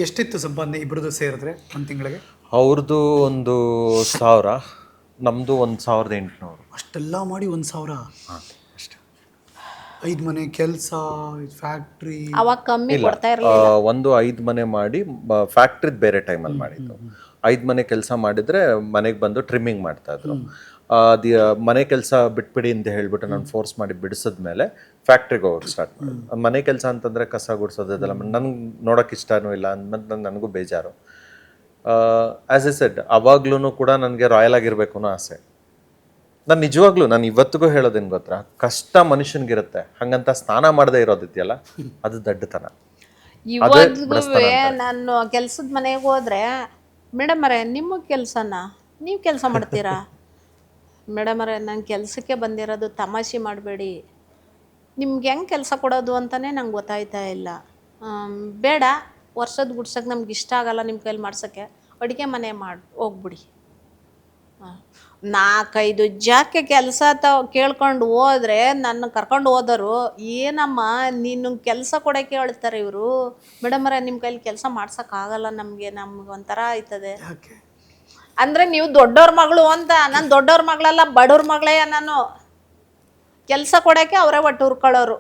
ಎಷ್ಟಿತ್ತು ಸಂಪಾದನೆ ಇಬ್ಬರದು ಸೇರಿದ್ರೆ ಒಂದು ತಿಂಗಳಿಗೆ? ಅವ್ರದ್ದು ಒಂದು 1000, ನಮ್ಮದು 1800. ಅಷ್ಟೆಲ್ಲ ಮಾಡಿ 1,000? ಹಾಂ ಅಷ್ಟೇ. 5 ಮನೆ ಕೆಲಸ, ಫ್ಯಾಕ್ಟ್ರಿ. ಅವಾಗ ಕಮ್ಮಿ ಇಲ್ಲ, ಕೊಡ್ತಾ ಇರಲಿಲ್ಲ. ಒಂದು 5 ಮನೆ ಮಾಡಿ ಫ್ಯಾಕ್ಟ್ರಿದ್ ಬೇರೆ ಟೈಮಲ್ಲಿ ಮಾಡಿದ್ದು. 5 ಮನೆ ಕೆಲಸ ಮಾಡಿದರೆ ಮನೆಗೆ ಬಂದು ಟ್ರಿಮ್ಮಿಂಗ್ ಮಾಡ್ತಾಯಿದ್ರು. ಮನೆ ಕೆಲಸ ಬಿಟ್ಬಿಡಿ ಅಂತ ಹೇಳ್ಬಿಟ್ಟು ನಾನು ಫೋರ್ಸ್ ಮಾಡಿ ಬಿಡಿಸಿದ್ಮೇಲೆ ಫ್ಯಾಕ್ಟ್ರಿಗೆ ಹೋಗೋಕೆ ಸ್ಟಾರ್ಟ್ ಮಾಡಿದ್ರು. ಮನೆ ಕೆಲಸ ಅಂತಂದರೆ ಕಸ ಗುಡಿಸೋದು ಇದೆಲ್ಲ ನನಗೆ ನೋಡೋಕೆ ಇಷ್ಟನೂ ಇಲ್ಲ ಅಂದ್ಮೇಲೆ ನನಗೂ ಬೇಜಾರು. ಆ್ಯಸ್ ಎ ಸೆಡ್, ಅವಾಗ್ಲೂ ಕೂಡ ನನಗೆ ರಾಯಲ್ ಆಗಿರಬೇಕು ಅನ್ನೋ ಆಸೆ. ನಾನು ನಿಜವಾಗ್ಲೂ ನಾನು ಇವತ್ತಿಗೂ ಹೇಳೋದೇನು ಗೊತ್ತಾ, ಕಷ್ಟ ಮನುಷ್ಯನಿಗಿರುತ್ತೆ, ಹಂಗಂತ ಸ್ನಾನ ಮಾಡದೇ ಇರೋದಿದೆಯಲ್ಲ ಅದು ದಡ್ಡತನ. ಇವತ್ತಿಗೂ ನಾನು ಕೆಲ್ಸದ ಮನೆಗೆ ಹೋದ್ರೆ, ಮೇಡಮರೇ ನಿಮ್ಮ ಕೆಲಸನ ನೀವು ಕೆಲಸ ಮಾಡ್ತೀರಾ? ಮೇಡಮರೇ ನಾನು ಕೆಲಸಕ್ಕೆ ಬಂದಿರೋದು, ತಮಾಷೆ ಮಾಡಬೇಡಿ, ನಿಮ್ಗೆ ಹೆಂಗೆ ಕೆಲಸ ಕೊಡೋದು ಅಂತಲೇ ನಂಗೆ ಗೊತ್ತಾಯ್ತಾ ಇಲ್ಲ. ಬೇಡ, ವರ್ಷದ ಗುಡ್ಸೋಕ್ಕೆ ನಮ್ಗೆ ಇಷ್ಟ ಆಗಲ್ಲ ನಿಮ್ಮ ಕೈಲಿ ಮಾಡ್ಸೋಕ್ಕೆ, ಅಡುಗೆ ಮನೆ ಮಾಡಿ ಹೋಗ್ಬಿಡಿ. 4-5 ಜಾಕೆ ಕೆಲಸ ಕೇಳ್ಕೊಂಡು ಹೋದ್ರೆ ನನ್ನ ಕರ್ಕೊಂಡು ಹೋದರು, ಏನಮ್ಮ ನೀನು ಕೆಲಸ ಕೊಡೋಕ್ಕೆ ಹೇಳ್ತಾರೆ ಇವರು, ಮೇಡಮರೇ ನಿಮ್ಮ ಕೈಲಿ ಕೆಲಸ ಮಾಡ್ಸೋಕ್ಕಾಗಲ್ಲ ನಮಗೆ, ನಮ್ಗೆ ಒಂಥರ ಆಯ್ತದೆ. ಅಂದರೆ ನೀವು ದೊಡ್ಡವ್ರ ಮಗಳು ಅಂತ. ನಾನು ದೊಡ್ಡವ್ರ ಮಗಳಲ್ಲ, ಬಡವ್ರ ಮಗಳೇ. ನಾನು ಕೆಲಸ ಕೊಡೋಕ್ಕೆ ಅವರೇ ಒಟ್ಟು ಹುರ್ಕೊಳ್ಳೋರು.